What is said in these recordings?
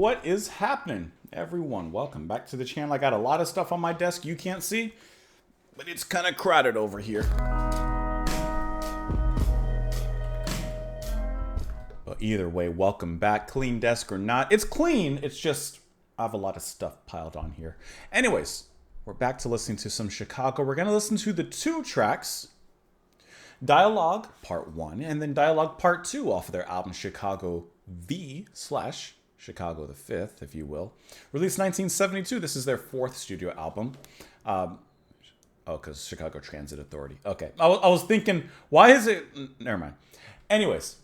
what is happening? Everyone, welcome back to the channel. I got a lot of stuff on my desk you can't see, but it's kind of crowded over here. But either way, welcome back. Clean desk or not. It's clean, it's just I have a lot of stuff piled on here. Anyways, we're back to listening to some Chicago. We're going to listen to the two tracks, Dialogue Part 1 and then Dialogue Part 2 off of their album Chicago V/Chicago the 5th, if you will. Released 1972. This is their fourth studio album. Because Chicago Transit Authority. Okay. I was thinking, why is it... Never mind. Anyways,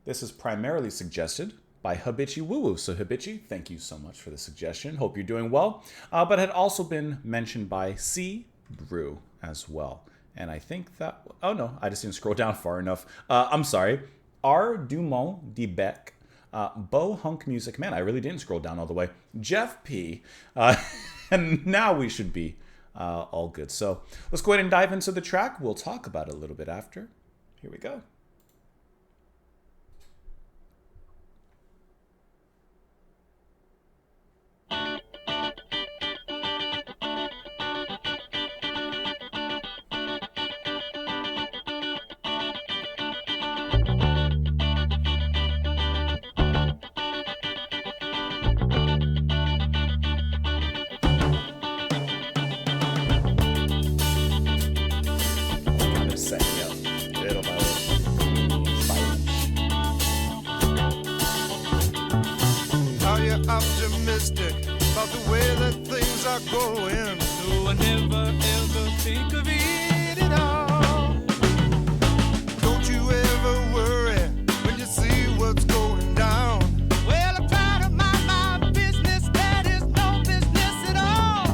this is primarily suggested by Habichi Woo Woo. So Habichi, thank you so much for the suggestion. Hope you're doing well. But had also been mentioned by C. Brew as well. And I think that... Oh, no. I just didn't scroll down far enough. I'm sorry. R. Dumont de Beck. Bo Hunk Music. Man, I really didn't scroll down all the way. Jeff P. And now we should be all good. So let's go ahead and dive into the track. We'll talk about it a little bit after. Here we go. Optimistic about the way that things are going. No, I never ever think of it at all. Don't you ever worry when you see what's going down. Well, I try to mind my business, that is no business at all.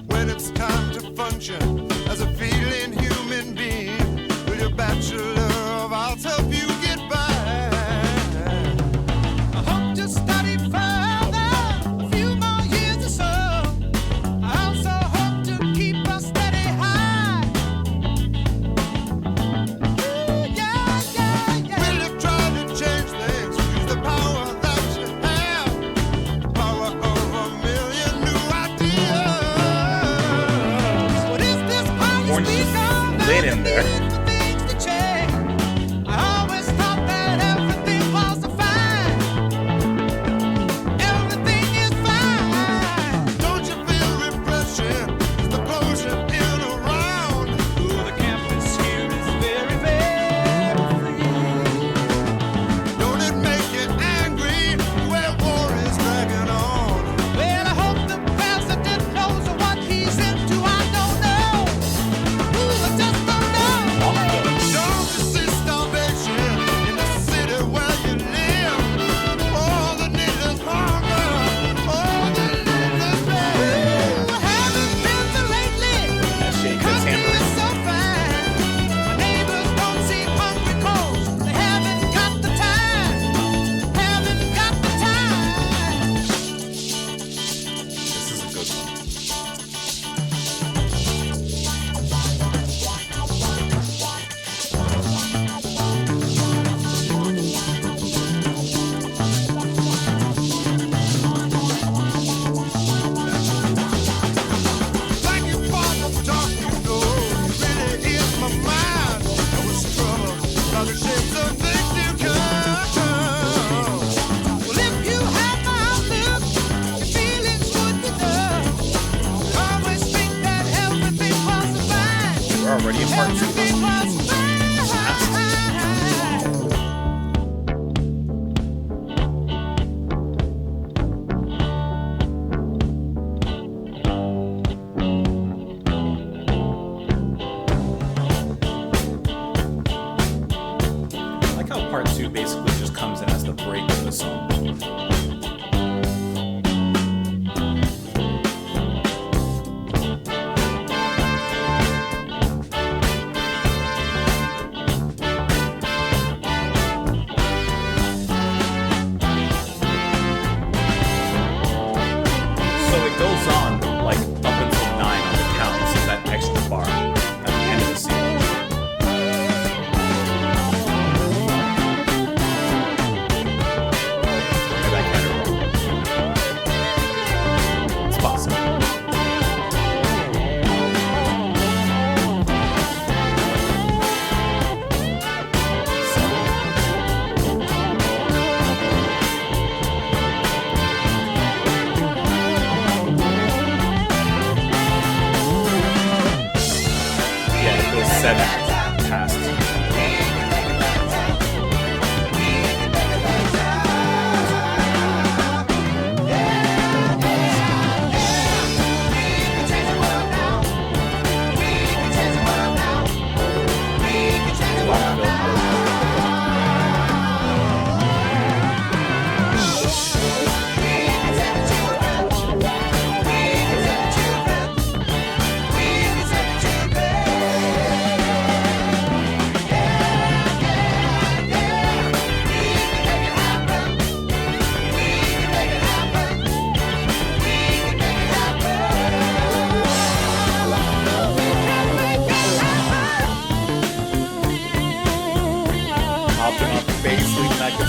When it's time to function as a feeling human being, with your bachelor of arts help you get by. In there. Already in part 2. I like how part 2 basically just comes in as the break of the song. Goes on like up until 9 on the count, so that extra bar at the end of the scene.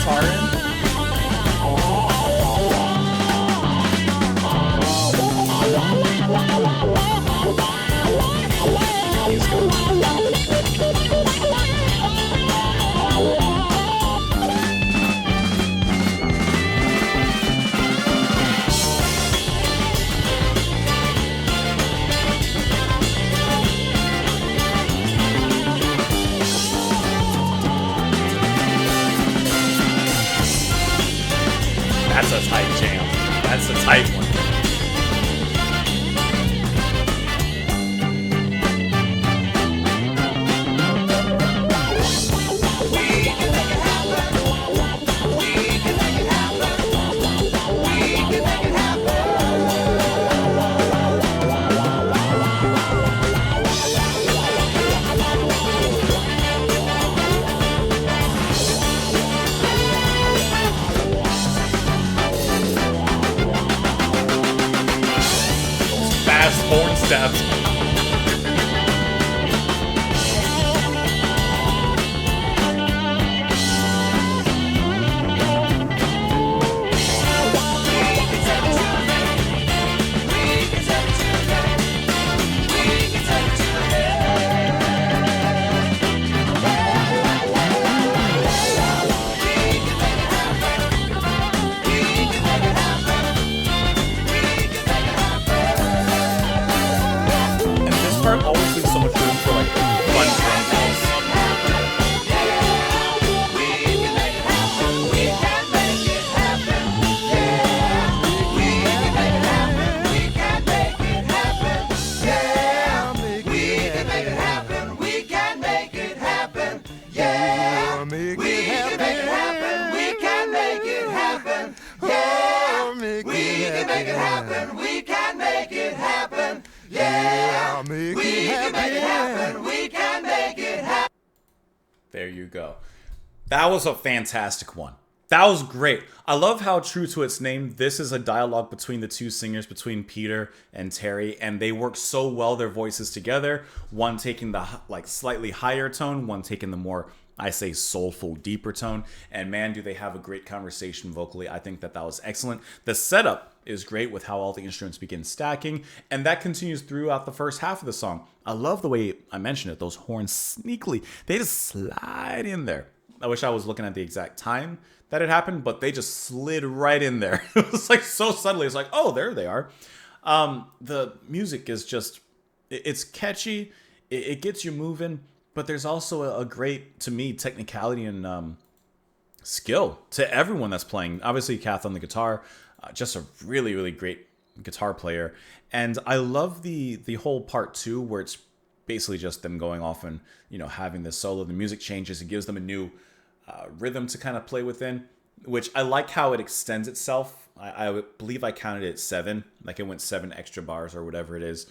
guitar in. He's good. That's a tight jam. That's a tight one. Fast horn stabs. And this part always leaves so much room for like fun drum fills. Yeah, make it happen. We can make it happen. Yeah, make it happen. We can make it happen. Yeah, make it happen. We can make it happen. Yeah, make it happen. We can make it happen. There you go. That was a fantastic one. That was great. I love how true to its name, this is a dialogue between the two singers, between Peter and Terry, and they work so well their voices together. One taking the like slightly higher tone, one taking the more, I say, soulful, deeper tone. And man, do they have a great conversation vocally. I think that was excellent. The setup is great with how all the instruments begin stacking, and that continues throughout the first half of the song. I love the way I mentioned it, those horns sneakily, they just slide in there. I wish I was looking at the exact time that it happened, but they just slid right in there. It was like so subtly. It's like, oh, there they are. The music is just, it's catchy. It gets you moving, but there's also a great, to me, technicality and skill to everyone that's playing. Obviously, Kath on the guitar, just a really, really great guitar player. And I love the whole part two where it's basically just them going off and, you know, having this solo. The music changes. It gives them a new rhythm to kind of play within, which I like how it extends itself. I believe I counted it 7, like it went 7 extra bars or whatever it is,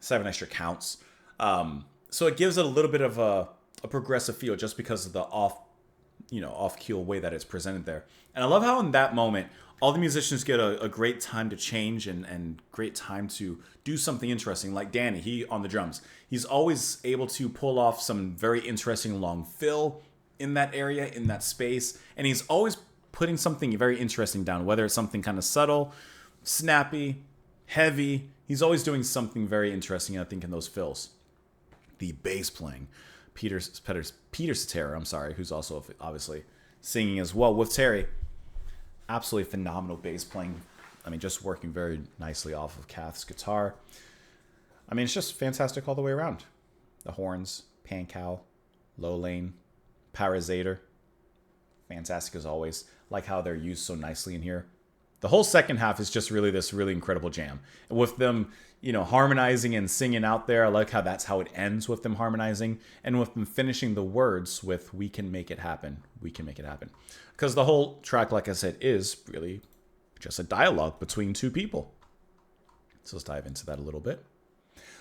7 extra counts. So it gives it a little bit of a progressive feel just because of the off-key way that it's presented there. And I love how in that moment, all the musicians get a great time to change and great time to do something interesting. Like Danny, he on the drums, he's always able to pull off some very interesting long fill in that area, in that space. And he's always putting something very interesting down, whether it's something kind of subtle, snappy, heavy. He's always doing something very interesting, I think, in those fills. The bass playing, Peter Cetera, I'm sorry, who's also obviously singing as well with Terry. Absolutely phenomenal bass playing. I mean, just working very nicely off of Kath's guitar. I mean, it's just fantastic all the way around. The horns, Pankow, low lane, Parazator. Fantastic as always. Like how they're used so nicely in here. The whole second half is just really this really incredible jam. With them, you know, harmonizing and singing out there. I like how that's how it ends with them harmonizing. And with them finishing the words with, "We can make it happen. We can make it happen." Because the whole track, like I said, is really just a dialogue between two people. So let's dive into that a little bit.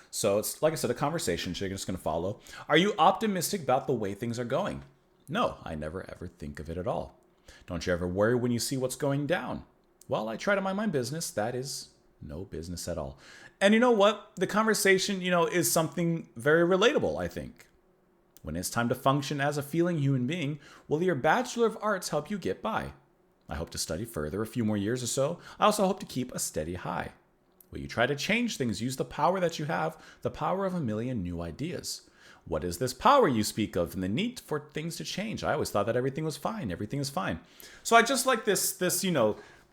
So it's, like I said, a conversation. So you're just going to follow. Are you optimistic about the way things are going? No, I never ever think of it at all. Don't you ever worry when you see what's going down? Well, I try to mind my business. That is no business at all. And you know what? The conversation, you know, is something very relatable, I think. When it's time to function as a feeling human being, will your Bachelor of Arts help you get by? I hope to study further a few more years or so. I also hope to keep a steady high. Will you try to change things? Use the power that you have, the power of a million new ideas. What is this power you speak of and the need for things to change? I always thought that everything was fine. Everything is fine. So I just like this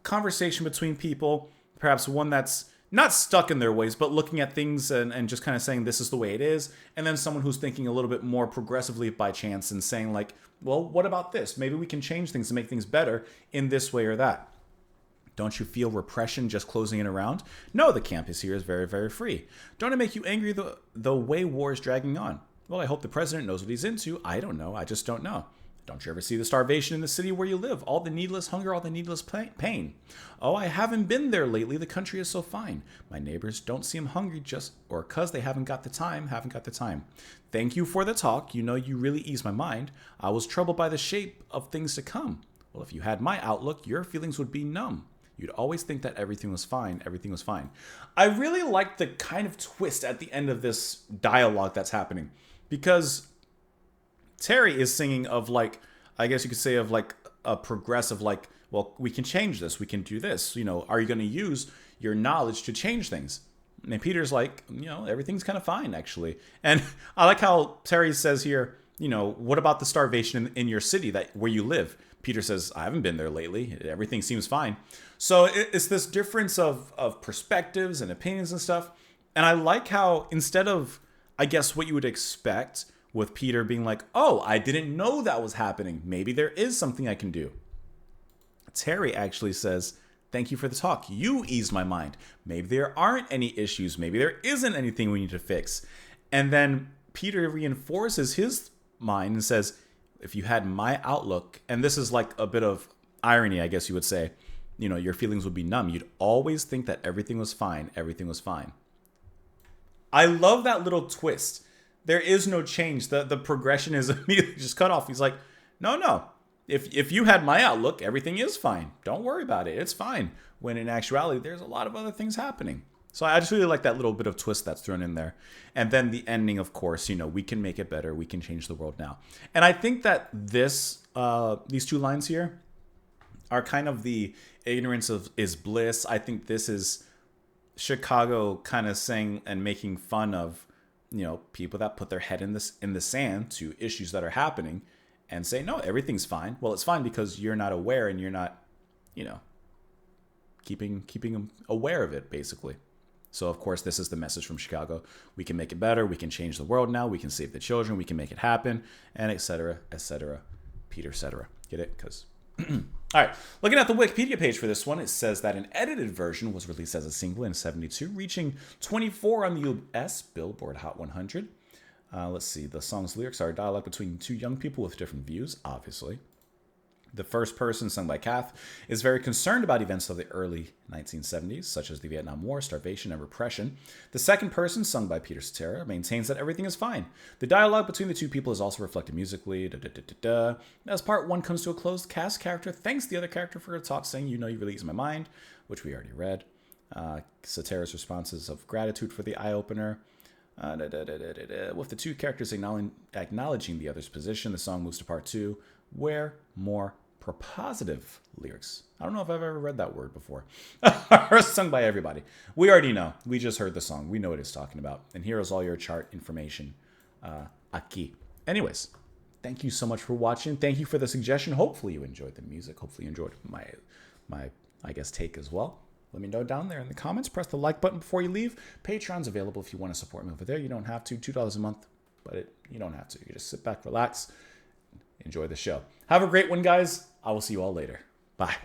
conversation between people, perhaps one that's not stuck in their ways, but looking at things and just kind of saying this is the way it is. And then someone who's thinking a little bit more progressively by chance and saying like, well, what about this? Maybe we can change things to make things better in this way or that. Don't you feel repression just closing in around? No, the campus here is very, very free. Don't it make you angry the way war is dragging on? Well, I hope the president knows what he's into. I don't know. I just don't know. Don't you ever see the starvation in the city where you live? All the needless hunger, all the needless pain. Oh, I haven't been there lately. The country is so fine. My neighbors don't seem hungry or because they haven't got the time. Thank you for the talk. You really eased my mind. I was troubled by the shape of things to come. Well, if you had my outlook, your feelings would be numb. You'd always think that everything was fine. Everything was fine. I really like the kind of twist at the end of this dialogue that's happening. Because Terry is singing of like, I guess you could say of like a progressive, like, well, we can change this. We can do this. Are you going to use your knowledge to change things? And Peter's like, everything's kind of fine, actually. And I like how Terry says here, what about the starvation in your city where you live? Peter says, I haven't been there lately. Everything seems fine. So it's this difference of perspectives and opinions and stuff. And I like how instead of, I guess, what you would expect with Peter being like, oh, I didn't know that was happening. Maybe there is something I can do. Terry actually says, thank you for the talk. You eased my mind. Maybe there aren't any issues. Maybe there isn't anything we need to fix. And then Peter reinforces his mind and says, if you had my outlook, and this is like a bit of irony, I guess you would say, your feelings would be numb. You'd always think that everything was fine. Everything was fine. I love that little twist. There is no change. The progression is immediately just cut off. He's like, no. If you had my outlook, everything is fine. Don't worry about it. It's fine. When in actuality, there's a lot of other things happening. So I just really like that little bit of twist that's thrown in there. And then the ending, of course, we can make it better. We can change the world now. And I think that these two lines here are kind of the ignorance is bliss. I think this is Chicago kind of saying and making fun of, people that put their head in the sand to issues that are happening and say, no, everything's fine. Well, it's fine because you're not aware and you're not, keeping them aware of it, basically. So, of course, this is the message from Chicago. We can make it better. We can change the world now. We can save the children. We can make it happen, and et cetera, Peter, et cetera. Get it? Because... All right, looking at the Wikipedia page for this one, it says that an edited version was released as a single in 1972, reaching 24 on the U.S. Billboard Hot 100. Let's see. The song's lyrics are a dialogue between two young people with different views, obviously. The first person, sung by Kath, is very concerned about events of the early 1970s, such as the Vietnam War, starvation, and repression. The second person, sung by Peter Cetera, maintains that everything is fine. The dialogue between the two people is also reflected musically. As part one comes to a close, Kath's character thanks the other character for her talk, saying, you really ease my mind, which we already read. Cetera's responses of gratitude for the eye-opener. With the two characters acknowledging the other's position, the song moves to part two, where more propositive lyrics. I don't know if I've ever read that word before. Are sung by everybody. We already know. We just heard the song. We know what it's talking about. And here is all your chart information. Aquí. Anyways, thank you so much for watching. Thank you for the suggestion. Hopefully you enjoyed the music. Hopefully you enjoyed my take as well. Let me know down there in the comments. Press the like button before you leave. Patreon's available if you want to support me over there. You don't have to. $2 a month. But you don't have to. You just sit back, relax, enjoy the show. Have a great one, guys. I will see you all later. Bye.